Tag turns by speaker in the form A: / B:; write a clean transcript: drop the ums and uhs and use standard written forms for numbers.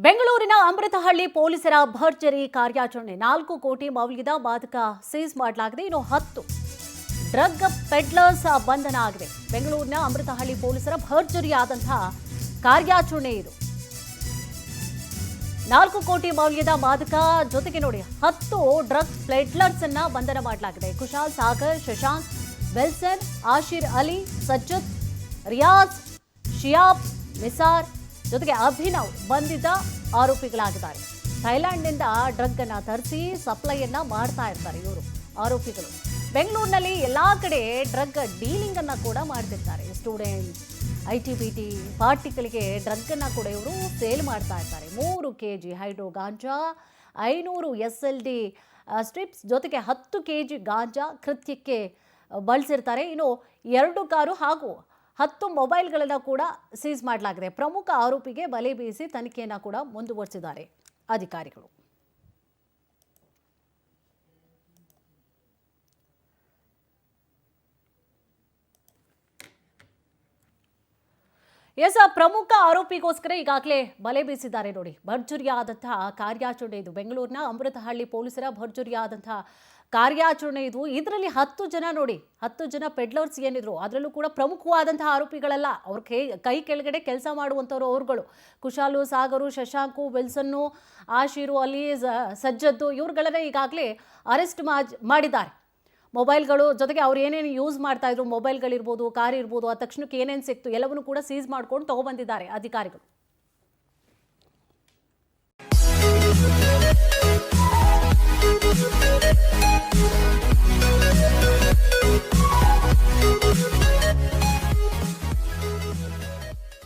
A: ಬೆಂಗಳೂರಿನ ಅಮೃತಹಳ್ಳಿ ಪೊಲೀಸರ ಭರ್ಜರಿ ಕಾರ್ಯಾಚರಣೆ 4 ಕೋಟಿ ಮೌಲ್ಯದ ಮಾದಕ ಸೀಸ್ ಮಾಡಲಾಗಿದೆ. ಇನ್ನು 10 ಡ್ರಗ್ ಪೆಡ್ಲರ್ಸ್ ಬಂಧನ ಆಗಿದೆ. ಬೆಂಗಳೂರಿನ ಅಮೃತಹಳ್ಳಿ ಪೊಲೀಸರ ಭರ್ಜರಿಯಾದಂತಹ ಕಾರ್ಯಾಚರಣೆ ಇದು. 4 ಕೋಟಿ ಮೌಲ್ಯದ ಮಾದಕ ಜೊತೆಗೆ ನೋಡಿ 10 ಡ್ರಗ್ ಪೆಡ್ಲರ್ಸ್ ಅನ್ನ ಬಂಧನ ಮಾಡಲಾಗಿದೆ. ಕುಶಾಲ್, ಸಾಗರ್, ಶಶಾಂಕ್, ವಿಲ್ಸನ್, ಆಶಿರ್ ಅಲಿ, ಸಜ್ಜದ್, ರಿಯಾಜ್, ಶಿಯಾಬ್, ನಿಸಾರ್ ಜೊತೆಗೆ ಅಭಿನವ್ ಬಂಧಿತ ಆರೋಪಿಗಳಾಗಿದ್ದಾರೆ. ಥೈಲ್ಯಾಂಡ್ನಿಂದ ಡ್ರಗ್ ಅನ್ನ ತರಿಸಿ ಸಪ್ಲೈಯನ್ನ ಮಾಡ್ತಾ ಇರ್ತಾರೆ ಇವರು ಆರೋಪಿಗಳು. ಬೆಂಗಳೂರಿನಲ್ಲಿ ಎಲ್ಲಾ ಕಡೆ ಡ್ರಗ್ ಡೀಲಿಂಗ್ ಅನ್ನ ಕೂಡ ಮಾಡ್ತಿರ್ತಾರೆ. ಸ್ಟೂಡೆಂಟ್ಸ್, ITBT ಪಾರ್ಟಿಗಳಿಗೆ ಡ್ರಗ್ ಅನ್ನ ಕೂಡ ಇವರು ಸೇಲ್ ಮಾಡ್ತಾ ಇರ್ತಾರೆ. 3 kg ಹೈಡ್ರೋ ಗಾಂಜಾ, 500 SLD ಸ್ಟ್ರಿಪ್ಸ್ ಜೊತೆಗೆ 10 kg ಗಾಂಜಾ ಕೃತ್ಯಕ್ಕೆ ಬಳಸಿರ್ತಾರೆ. ಇನ್ನು 2 ಕಾರು ಹಾಗೂ 10 ಮೊಬೈಲ್ಗಳನ್ನು ಕೂಡ ಸೀಸ್ ಮಾಡಲಾಗಿದೆ. ಪ್ರಮುಖ ಆರೋಪಿಗೆ ಬಲೆ ಬೀಸಿ ತನಿಖೆಯನ್ನು ಕೂಡ ಮುಂದುವರಿಸಿದ್ದಾರೆ ಅಧಿಕಾರಿಗಳು. ಪ್ರಮುಖ ಆರೋಪಿಗೋಸ್ಕರ ಈಗಾಗಲೇ ಬಲೆ ಬೀಸಿದ್ದಾರೆ ನೋಡಿ. ಭರ್ಜರಿಯಾದಂತಹ ಕಾರ್ಯಾಚರಣೆ ಇದು. ಬೆಂಗಳೂರಿನ ಅಮೃತಹಳ್ಳಿ ಪೊಲೀಸರ ಭರ್ಜರಿಯಾದಂತಹ ಕಾರ್ಯಾಚರಣೆ ಇದು. ಇದರಲ್ಲಿ 10 ಜನ ನೋಡಿ, 10 ಜನ ಪೆಡ್ಲರ್ಸ್ ಏನಿದ್ರು ಅದರಲ್ಲೂ ಕೂಡ ಪ್ರಮುಖವಾದಂತಹ ಆರೋಪಿಗಳಲ್ಲ. ಅವ್ರ ಕೈ ಕೆಳಗಡೆ ಕೆಲಸ ಮಾಡುವಂಥವ್ರು ಅವ್ರುಗಳು. ಕುಶಾಲು, ಸಾಗರು, ಶಶಾಂಕು, ವಿಲ್ಸನ್ನು, ಆಶಿರು, ಅಲಿ, ಸಜ್ಜದ್ದು ಇವ್ರುಗಳನ್ನ ಈಗಾಗಲೇ ಅರೆಸ್ಟ್ ಮಾಡಿದ್ದಾರೆ. ಮೊಬೈಲ್ಗಳು ಜೊತೆಗೆ ಅವ್ರು ಏನೇನು ಯೂಸ್ ಮಾಡ್ತಾ ಇದ್ರು, ಮೊಬೈಲ್ಗಳಿರ್ಬೋದು, ಕಾರ್ ಇರ್ಬೋದು, ಆ ತಕ್ಷಣಕ್ಕೆ ಏನೇನು ಸಿಕ್ತು ಎಲ್ಲವನ್ನೂ ಕೂಡ ಸೀಸ್ ಮಾಡ್ಕೊಂಡು ತಗೊಬಂದಿದ್ದಾರೆ ಅಧಿಕಾರಿಗಳು.
B: We'll be right back.